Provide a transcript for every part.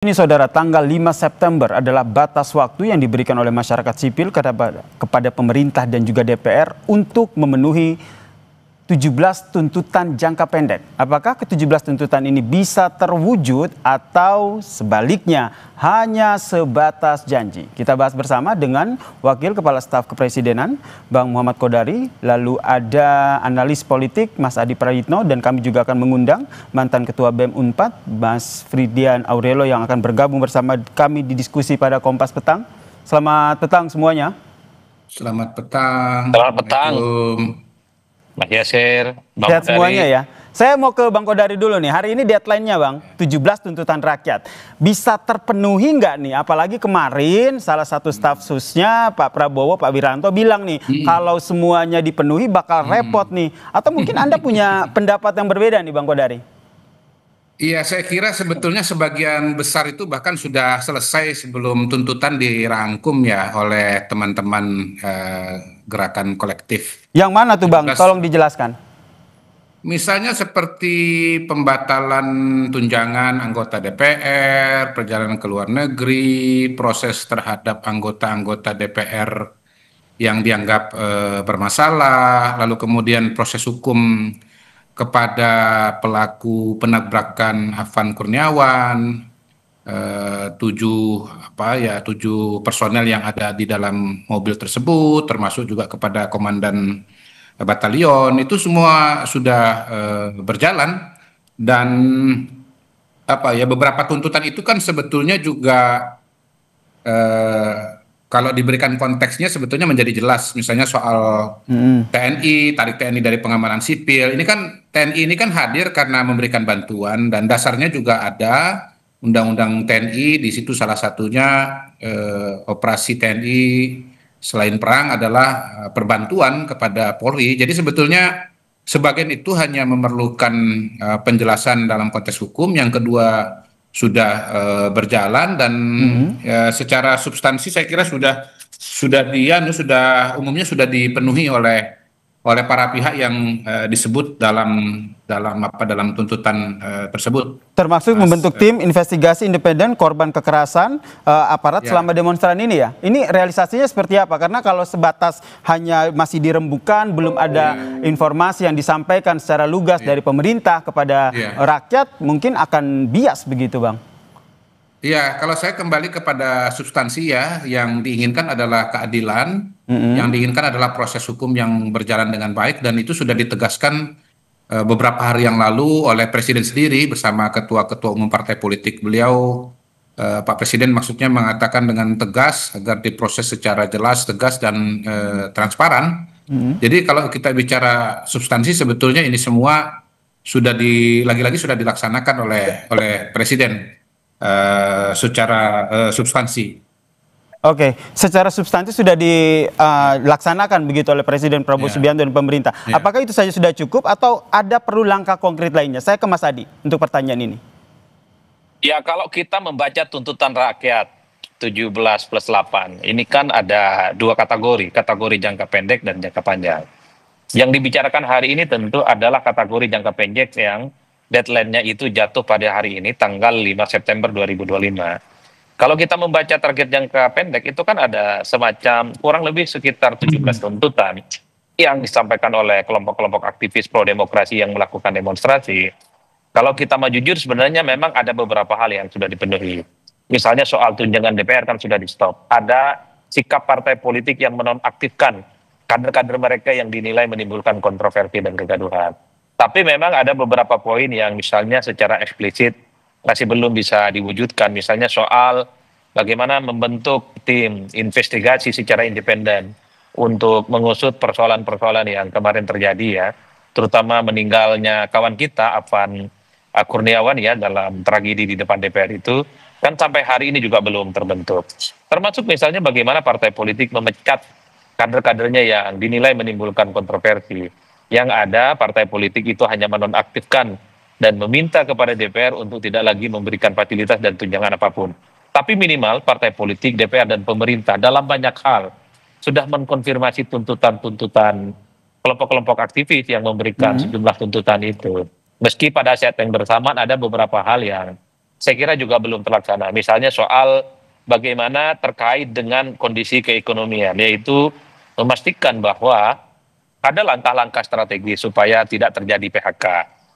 Ini saudara, tanggal 5 September adalah batas waktu yang diberikan oleh masyarakat sipil kepada pemerintah dan juga DPR untuk memenuhi 17 tuntutan jangka pendek. Apakah ke-17 tuntutan ini bisa terwujud atau sebaliknya hanya sebatas janji? Kita bahas bersama dengan Wakil Kepala Staf Kepresidenan Bang Muhammad Kodari, lalu ada analis politik Mas Adi Prayitno, dan kami juga akan mengundang mantan Ketua BEM Unpad Mas Fridian Aurelo yang akan bergabung bersama kami di diskusi pada Kompas Petang. Selamat petang semuanya. Selamat petang. Selamat petang. Mas Yasir, Bang Sehat Kodari. semuanya ya. Saya mau ke Bang Kodari dulu nih. Hari ini deadline-nya Bang, 17 tuntutan rakyat. Bisa terpenuhi nggak nih? Apalagi kemarin salah satu staf susnya Pak Prabowo, Pak Wiranto bilang nih, kalau semuanya dipenuhi bakal repot nih. Atau mungkin Anda punya pendapat yang berbeda nih Bang Kodari? Iya, saya kira sebetulnya sebagian besar itu bahkan sudah selesai sebelum tuntutan dirangkum ya oleh teman-teman gerakan kolektif. Yang mana tuh Bang? Tolong dijelaskan. Misalnya seperti pembatalan tunjangan anggota DPR, perjalanan ke luar negeri, proses terhadap anggota-anggota DPR yang dianggap bermasalah, lalu kemudian proses hukum kepada pelaku penabrakan Afan Kurniawan, tujuh personel yang ada di dalam mobil tersebut, termasuk juga kepada komandan batalion, itu semua sudah berjalan. Dan beberapa tuntutan itu kan sebetulnya juga kalau diberikan konteksnya sebetulnya menjadi jelas. Misalnya soal TNI, tarik TNI dari pengamanan sipil. Ini kan TNI ini kan hadir karena memberikan bantuan, dan dasarnya juga ada Undang-Undang TNI. Di situ salah satunya operasi TNI selain perang adalah perbantuan kepada Polri. Jadi sebetulnya sebagian itu hanya memerlukan penjelasan dalam konteks hukum. Yang kedua sudah berjalan, dan secara substansi saya kira umumnya sudah dipenuhi oleh para pihak yang disebut dalam tuntutan tersebut. Termasuk membentuk tim investigasi independen korban kekerasan aparat selama demonstran ini ya. Ini realisasinya seperti apa? Karena kalau sebatas hanya masih dirembukan, belum ada informasi yang disampaikan secara lugas dari pemerintah kepada rakyat, mungkin akan bias begitu Bang. Iya, kalau saya kembali kepada substansi ya, yang diinginkan adalah keadilan, yang diinginkan adalah proses hukum yang berjalan dengan baik, dan itu sudah ditegaskan beberapa hari yang lalu oleh Presiden sendiri bersama ketua-ketua umum partai politik beliau. Pak Presiden maksudnya mengatakan dengan tegas agar diproses secara jelas, tegas, dan transparan. Jadi kalau kita bicara substansi, sebetulnya ini semua sudah lagi-lagi sudah dilaksanakan oleh Presiden secara substansi. Oke, secara substansi sudah dilaksanakan begitu oleh Presiden Prabowo Subianto dan pemerintah. Apakah itu saja sudah cukup atau ada perlu langkah konkret lainnya? Saya ke Mas Adi untuk pertanyaan ini. Ya, kalau kita membaca tuntutan rakyat 17+8, ini kan ada dua kategori jangka pendek dan jangka panjang. Yang dibicarakan hari ini tentu adalah kategori jangka pendek yang deadline-nya itu jatuh pada hari ini, tanggal 5 September 2025. Kalau kita membaca target jangka pendek, itu kan ada semacam kurang lebih sekitar 17 tuntutan yang disampaikan oleh kelompok-kelompok aktivis pro-demokrasi yang melakukan demonstrasi. Kalau kita mau jujur, sebenarnya memang ada beberapa hal yang sudah dipenuhi. Misalnya soal tunjangan DPR kan sudah di-stop. Ada sikap partai politik yang menonaktifkan kader-kader mereka yang dinilai menimbulkan kontroversi dan kegaduhan. Tapi memang ada beberapa poin yang misalnya secara eksplisit masih belum bisa diwujudkan. Misalnya soal bagaimana membentuk tim investigasi secara independen untuk mengusut persoalan-persoalan yang kemarin terjadi ya. Terutama meninggalnya kawan kita Afan Kurniawan ya dalam tragedi di depan DPR itu. Kan sampai hari ini juga belum terbentuk. Termasuk misalnya bagaimana partai politik memecat kader-kadernya yang dinilai menimbulkan kontroversi. Yang ada partai politik itu hanya menonaktifkan dan meminta kepada DPR untuk tidak lagi memberikan fasilitas dan tunjangan apapun. Tapi minimal partai politik, DPR dan pemerintah dalam banyak hal sudah mengkonfirmasi tuntutan-tuntutan kelompok-kelompok aktivis yang memberikan sejumlah tuntutan itu. Meski pada saat yang bersamaan ada beberapa hal yang saya kira juga belum terlaksana. Misalnya soal bagaimana terkait dengan kondisi keekonomian, yaitu memastikan bahwa ada langkah-langkah strategis supaya tidak terjadi PHK.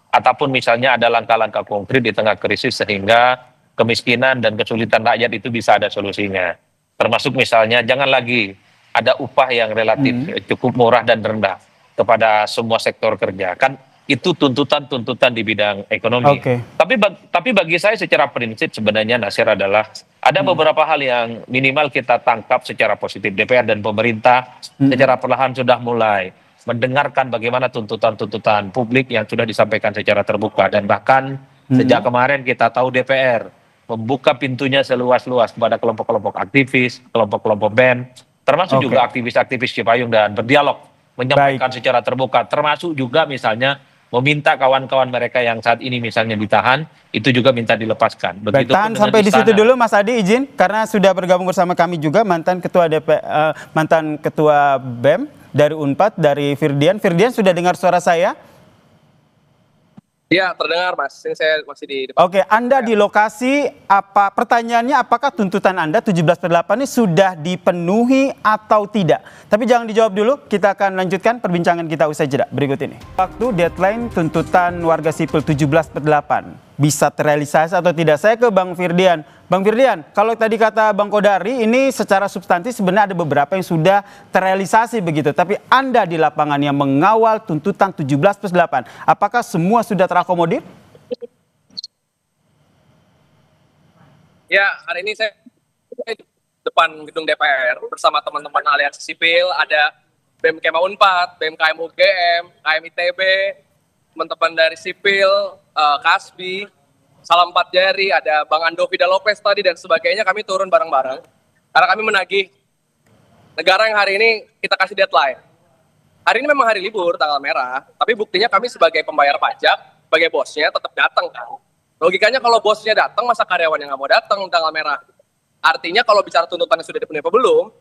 Ataupun misalnya ada langkah-langkah konkret di tengah krisis sehingga kemiskinan dan kesulitan rakyat itu bisa ada solusinya. Termasuk misalnya jangan lagi ada upah yang relatif cukup murah dan rendah kepada semua sektor kerja. Kan itu tuntutan-tuntutan di bidang ekonomi. Tapi bagi saya secara prinsip sebenarnya, Nasir, adalah ada beberapa hal yang minimal kita tangkap secara positif. DPR dan pemerintah secara perlahan sudah mulai mendengarkan bagaimana tuntutan-tuntutan publik yang sudah disampaikan secara terbuka. Dan bahkan sejak kemarin kita tahu DPR membuka pintunya seluas-luas kepada kelompok-kelompok aktivis, kelompok-kelompok BEM, termasuk juga aktivis-aktivis Cipayung, dan berdialog, menyampaikan secara terbuka, termasuk juga misalnya meminta kawan-kawan mereka yang saat ini misalnya ditahan, itu juga minta dilepaskan. Baik, tahan sampai di situ dulu Mas Adi, izin, karena sudah bergabung bersama kami juga mantan ketua mantan ketua BEM dari Unpad, dari Firdian. Firdian, sudah dengar suara saya? Iya, terdengar Mas. Ini saya masih di depan. Oke, Anda di lokasi, pertanyaannya apakah tuntutan Anda 17/8 ini sudah dipenuhi atau tidak? Tapi jangan dijawab dulu, kita akan lanjutkan perbincangan kita usai jeda berikut ini. Waktu deadline tuntutan warga sipil 17/8 bisa terrealisasi atau tidak? Saya ke Bang Firdian. Bang Firdian, kalau tadi kata Bang Kodari, ini secara substansi sebenarnya ada beberapa yang sudah terrealisasi begitu. Tapi Anda di lapangan yang mengawal tuntutan 17/8, apakah semua sudah terakomodir? Ya, hari ini saya di depan gedung DPR bersama teman-teman aliansi sipil, ada BEM Kema Unpad, BMKM UGM, KM ITB, teman-teman dari sipil, Kasbi, Salam Empat Jari, ada Bang Ando Vida Lopez tadi dan sebagainya. Kami turun bareng-bareng karena kami menagih negara yang hari ini kita kasih deadline. Hari ini memang hari libur, tanggal merah, tapi buktinya kami sebagai pembayar pajak, sebagai bosnya tetap datang kan. Logikanya kalau bosnya datang, masa karyawan yang nggak mau datang tanggal merah? Artinya kalau bicara tuntutannya sudah dipenuhi apa belum,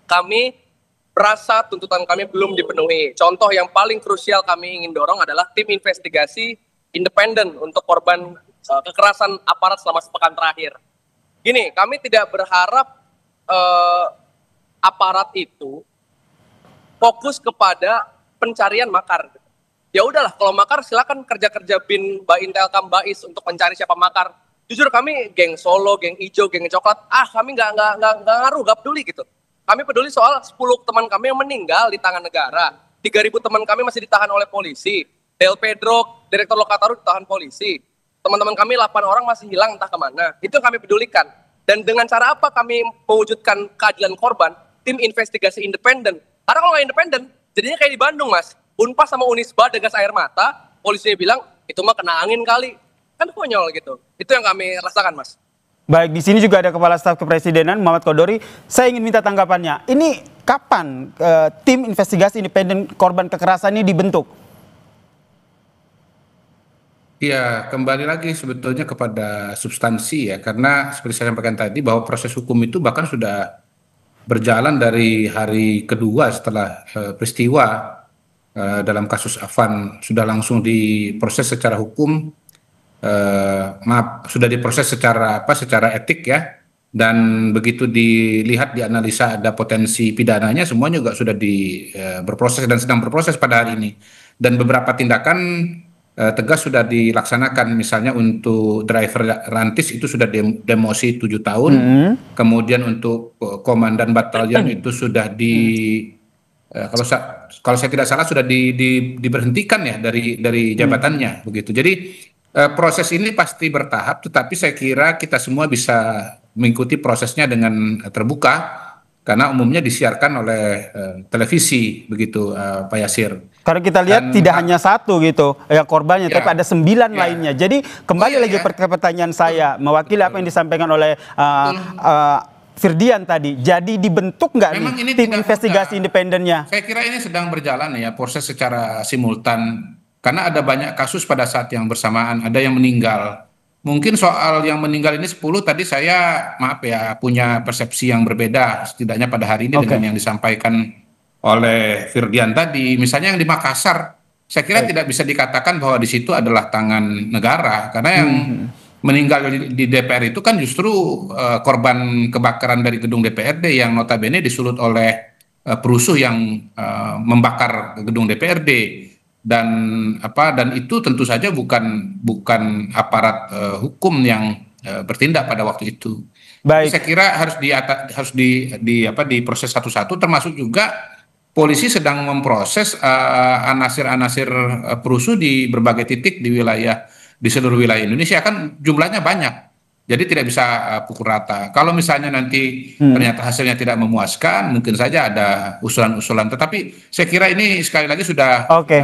kami merasa tuntutan kami belum dipenuhi. Contoh yang paling krusial kami ingin dorong adalah tim investigasi independen untuk korban kekerasan aparat selama sepekan terakhir. Gini, kami tidak berharap aparat itu fokus kepada pencarian makar. Ya udahlah, kalau makar silakan kerja-kerja bin, Intelkam, Bais untuk mencari siapa makar. Jujur kami geng Solo, geng Ijo, geng Coklat, kami nggak ngaruh, nggak peduli gitu. Kami peduli soal 10 teman kami yang meninggal di tangan negara, 3.000 teman kami masih ditahan oleh polisi, Del Pedro, Direktur Lokataru ditahan polisi, teman-teman kami 8 orang masih hilang entah kemana. Itu yang kami pedulikan. Dan dengan cara apa kami mewujudkan keadilan korban? Tim investigasi independen. Karena kalau nggak independen, jadinya kayak di Bandung, Mas. Unpas sama Unisba dengan air mata, polisinya bilang, itu mah kena angin kali. Kan konyol gitu. Itu yang kami rasakan, Mas. Baik, di sini juga ada Kepala Staf Kepresidenan Muhammad Kodori. Saya ingin minta tanggapannya. Ini kapan tim investigasi independen korban kekerasan ini dibentuk? Ya, kembali lagi sebetulnya kepada substansi ya, karena seperti saya sampaikan tadi bahwa proses hukum itu bahkan sudah berjalan dari hari kedua setelah peristiwa dalam kasus Afan, sudah langsung diproses secara hukum, sudah diproses secara etik ya, dan begitu dilihat dianalisa ada potensi pidananya, semuanya juga sudah berproses dan sedang berproses pada hari ini, dan beberapa tindakan tegas sudah dilaksanakan. Misalnya untuk driver rantis itu sudah demosi 7 tahun, kemudian untuk komandan batalion itu sudah kalau saya tidak salah sudah diberhentikan ya dari jabatannya begitu. Jadi proses ini pasti bertahap, tetapi saya kira kita semua bisa mengikuti prosesnya dengan terbuka karena umumnya disiarkan oleh televisi begitu, Pak Yasir. Karena kita lihat tidak hanya satu gitu ya korbannya, tapi ada 9 lainnya. Jadi kembali lagi pertanyaan saya, mewakili apa yang disampaikan oleh Firdian tadi. Jadi dibentuk nggak nih tim investigasi independennya? Saya kira ini sedang berjalan ya, proses secara simultan. Karena ada banyak kasus pada saat yang bersamaan, ada yang meninggal. Mungkin soal yang meninggal ini 10 tadi saya maaf ya punya persepsi yang berbeda setidaknya pada hari ini dengan yang disampaikan oleh Firdian tadi. Misalnya yang di Makassar, saya kira tidak bisa dikatakan bahwa di situ adalah tangan negara karena yang meninggal di DPR itu kan justru korban kebakaran dari gedung DPRD yang notabene disulut oleh perusuh yang membakar gedung DPRD, dan dan itu tentu saja bukan aparat hukum yang bertindak pada waktu itu. Jadi Baik. saya kira harus diproses satu-satu, termasuk juga polisi sedang memproses anasir-anasir perusuh di berbagai titik di seluruh wilayah Indonesia, kan jumlahnya banyak. Jadi tidak bisa pukul rata. Kalau misalnya nanti ternyata hasilnya tidak memuaskan, mungkin saja ada usulan-usulan. Tetapi saya kira ini sekali lagi sudah Oke.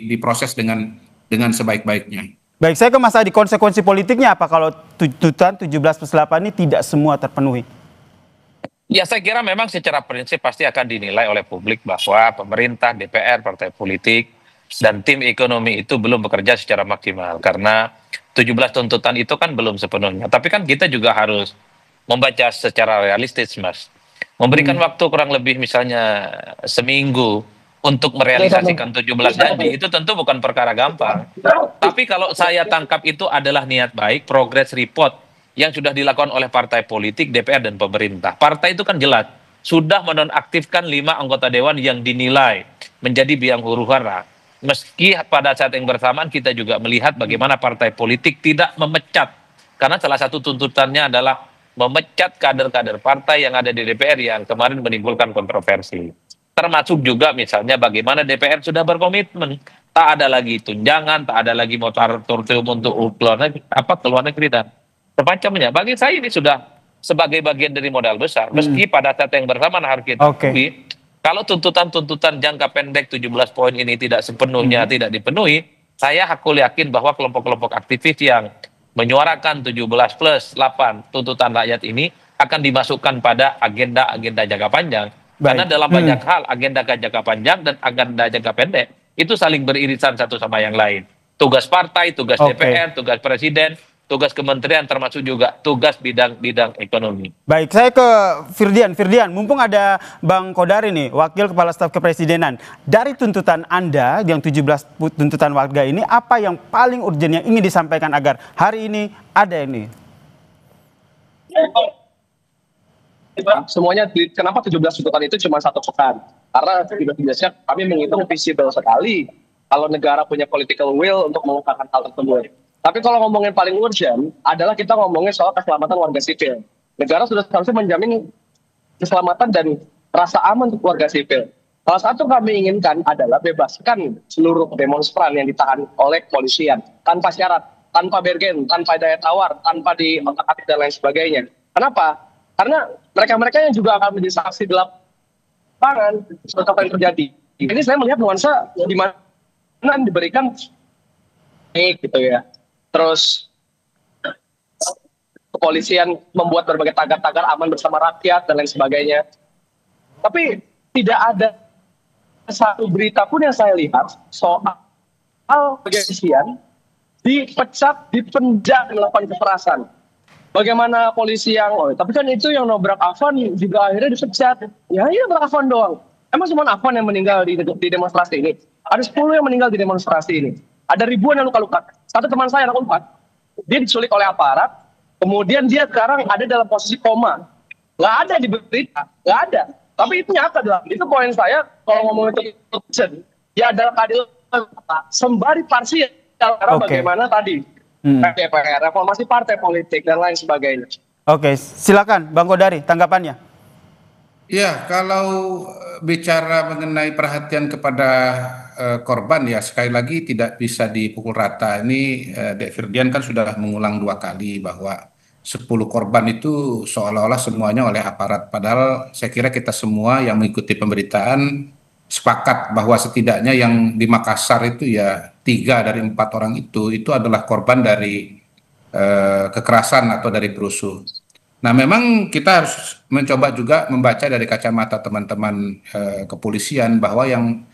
diproses dengan sebaik-baiknya. Baik, saya ke Mas Adi, konsekuensi politiknya apa kalau tuntutan 17+8 ini tidak semua terpenuhi? Ya, saya kira memang secara prinsip pasti akan dinilai oleh publik bahwa pemerintah, DPR, partai politik, dan tim ekonomi itu belum bekerja secara maksimal. Karena 17 tuntutan itu kan belum sepenuhnya. Tapi kan kita juga harus membaca secara realistis, Mas. Memberikan waktu kurang lebih misalnya seminggu untuk merealisasikan 17 janji, itu tentu bukan perkara gampang. Tapi kalau saya tangkap itu adalah niat baik, progress report yang sudah dilakukan oleh partai politik, DPR, dan pemerintah. Partai itu kan jelas, sudah menonaktifkan 5 anggota dewan yang dinilai menjadi biang huru hara. Meski pada saat yang bersamaan kita juga melihat bagaimana partai politik tidak memecat. Karena salah satu tuntutannya adalah memecat kader-kader partai yang ada di DPR yang kemarin menimbulkan kontroversi. Termasuk juga misalnya bagaimana DPR sudah berkomitmen. Tak ada lagi tunjangan, tak ada lagi moratorium untuk keluar negeri dan semacamnya. Bagi saya ini sudah sebagai bagian dari modal besar. Meski pada saat yang bersamaan harus kita akui, kalau tuntutan-tuntutan jangka pendek 17 poin ini tidak sepenuhnya tidak dipenuhi, saya yakin bahwa kelompok-kelompok aktivis yang menyuarakan 17+8 tuntutan rakyat ini akan dimasukkan pada agenda-agenda jangka panjang. Karena dalam banyak hal agenda jangka panjang dan agenda jangka pendek itu saling beririsan satu sama yang lain. Tugas partai, tugas DPR, tugas presiden, tugas kementerian, termasuk juga tugas bidang ekonomi. Baik, saya ke Firdian. Firdian, mumpung ada Bang Kodari nih, Wakil Kepala Staf Kepresidenan. Dari tuntutan Anda yang 17 tuntutan warga ini, apa yang paling urgent yang ingin disampaikan agar hari ini ada ini? Semuanya, kenapa 17 tuntutan itu cuma 1 pekan? Karena biasanya kami menghitung visible sekali kalau negara punya political will untuk mengungkapkan hal tersebut. Tapi kalau ngomongin paling urgent adalah kita ngomongin soal keselamatan warga sipil. Negara sudah seharusnya menjamin keselamatan dan rasa aman untuk warga sipil. Salah satu kami inginkan adalah bebaskan seluruh demonstran yang ditahan oleh kepolisian tanpa syarat, tanpa bergen, tanpa daya tawar, tanpa diotak-atik dan lain sebagainya. Kenapa? Karena mereka-mereka yang juga akan menjadi saksi di lapangan seperti apa yang terjadi. Ini saya melihat nuansa di mana diberikan gitu ya. Terus kepolisian membuat berbagai tagar-tagar aman bersama rakyat dan lain sebagainya. Tapi tidak ada satu berita pun yang saya lihat soal kepolisian dipecat, dipenjara, melakukan kekerasan. Bagaimana polisi yang, tapi kan itu yang nobrak Afan juga akhirnya dipecat. Ya iya Afan doang. Emang cuma Afan yang meninggal di demonstrasi ini? Ada 10 yang meninggal di demonstrasi ini. Ada ribuan yang luka-luka. Satu teman saya anak 4, dia diculik oleh aparat, kemudian dia sekarang ada dalam posisi koma. Nggak ada di berita, nggak ada. Tapi itu nyata dalam. Itu poin saya kalau ngomong itu ya adalah keadilan sembari parsial. Karena bagaimana tadi DPR, reformasi partai politik dan lain sebagainya. Oke, silakan Bang Kodari tanggapannya. Ya, kalau bicara mengenai perhatian kepada korban, ya sekali lagi tidak bisa dipukul rata. Ini Dek Firdian kan sudah mengulang 2 kali bahwa 10 korban itu seolah-olah semuanya oleh aparat. Padahal saya kira kita semua yang mengikuti pemberitaan sepakat bahwa setidaknya yang di Makassar itu ya 3 dari 4 orang itu adalah korban dari kekerasan atau dari perusuh. Nah, memang kita harus mencoba juga membaca dari kacamata teman-teman kepolisian bahwa yang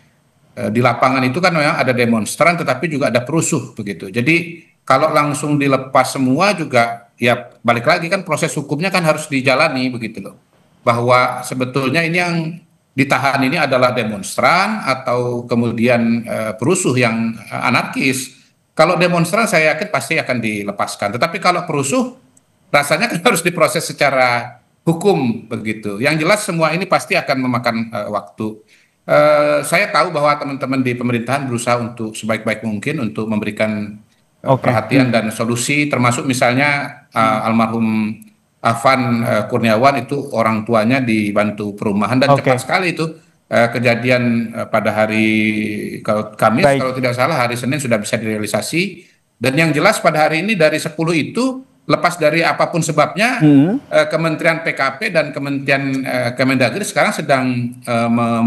di lapangan itu kan memang ada demonstran tetapi juga ada perusuh begitu. Jadi kalau langsung dilepas semua juga ya balik lagi kan proses hukumnya kan harus dijalani begitu loh. Bahwa sebetulnya ini yang ditahan ini adalah demonstran atau kemudian perusuh yang anarkis. Kalau demonstran saya yakin pasti akan dilepaskan. Tetapi kalau perusuh, rasanya kan harus diproses secara hukum begitu. Yang jelas semua ini pasti akan memakan waktu. Saya tahu bahwa teman-teman di pemerintahan berusaha untuk sebaik-baik mungkin untuk memberikan perhatian dan solusi, termasuk misalnya almarhum Afan Kurniawan itu orang tuanya dibantu perumahan dan cepat sekali itu. Kejadian pada hari Kamis, kalau tidak salah hari Senin sudah bisa direalisasi. Dan yang jelas pada hari ini dari 10 itu, lepas dari apapun sebabnya, Kementerian PKP dan Kementerian Kemendagri sekarang sedang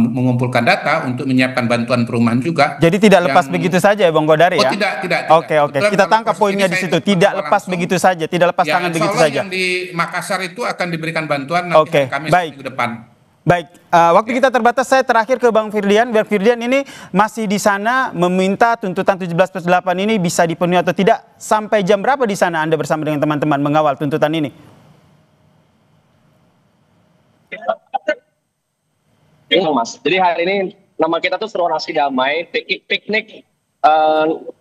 mengumpulkan data untuk menyiapkan bantuan perumahan juga. Jadi tidak lepas begitu saja ya Bang Godari ya? Tidak. Oke. Kita tangkap poinnya di situ. Tidak lepas begitu saja, tidak lepas tangan begitu saja. Yang di Makassar itu akan diberikan bantuan nanti hari Kamis minggu depan. Baik, waktu kita terbatas, saya terakhir ke Bang Firdian. Bang Firdian ini masih di sana meminta tuntutan 17+8 ini bisa dipenuhi atau tidak. Sampai jam berapa di sana Anda bersama dengan teman-teman mengawal tuntutan ini? Iya Mas, jadi hari ini nama kita tuh Seruan Aksi Damai, piknik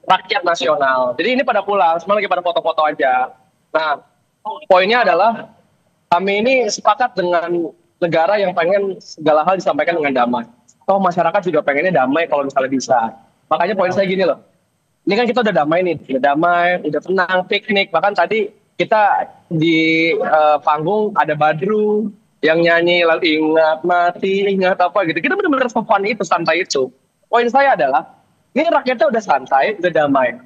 rakyat nasional. Jadi ini pada pulang, semua lagi pada foto-foto aja. Nah, poinnya adalah kami ini sepakat dengan negara yang pengen segala hal disampaikan dengan damai. Toh masyarakat juga pengennya damai kalau misalnya bisa. Makanya poin saya gini loh. Ini kan kita udah damai nih, udah tenang, piknik. Bahkan tadi kita di panggung ada Badru yang nyanyi lalu ingat mati, ingat apa gitu. Kita benar-benar fun itu, santai itu. Poin saya adalah, ini rakyatnya udah santai, udah damai.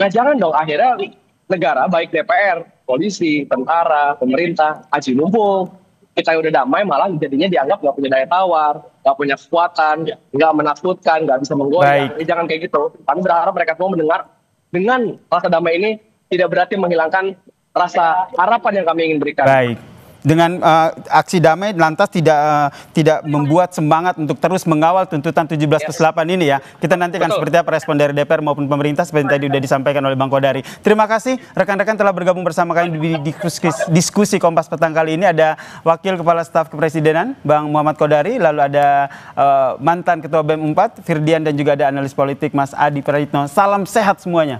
Nah jangan dong akhirnya negara, baik DPR, polisi, tentara, pemerintah, aji mumpung. Kita yang udah damai malah jadinya dianggap nggak punya daya tawar, nggak punya kekuatan, nggak menakutkan, nggak bisa menggoyang. Jangan kayak gitu. Kami berharap mereka semua mendengar dengan rasa damai ini tidak berarti menghilangkan rasa harapan yang kami ingin berikan. Baik. Dengan aksi damai lantas tidak membuat semangat untuk terus mengawal tuntutan 17+8 ini ya. Kita nantikan seperti apa respon dari DPR maupun pemerintah seperti tadi sudah disampaikan oleh Bang Kodari. Terima kasih rekan-rekan telah bergabung bersama kami di diskusi Kompas Petang kali ini. Ada Wakil Kepala Staf Kepresidenan Bang Muhammad Kodari, lalu ada mantan Ketua BEM 4 Firdian dan juga ada analis politik Mas Adi Praitno. Salam sehat semuanya.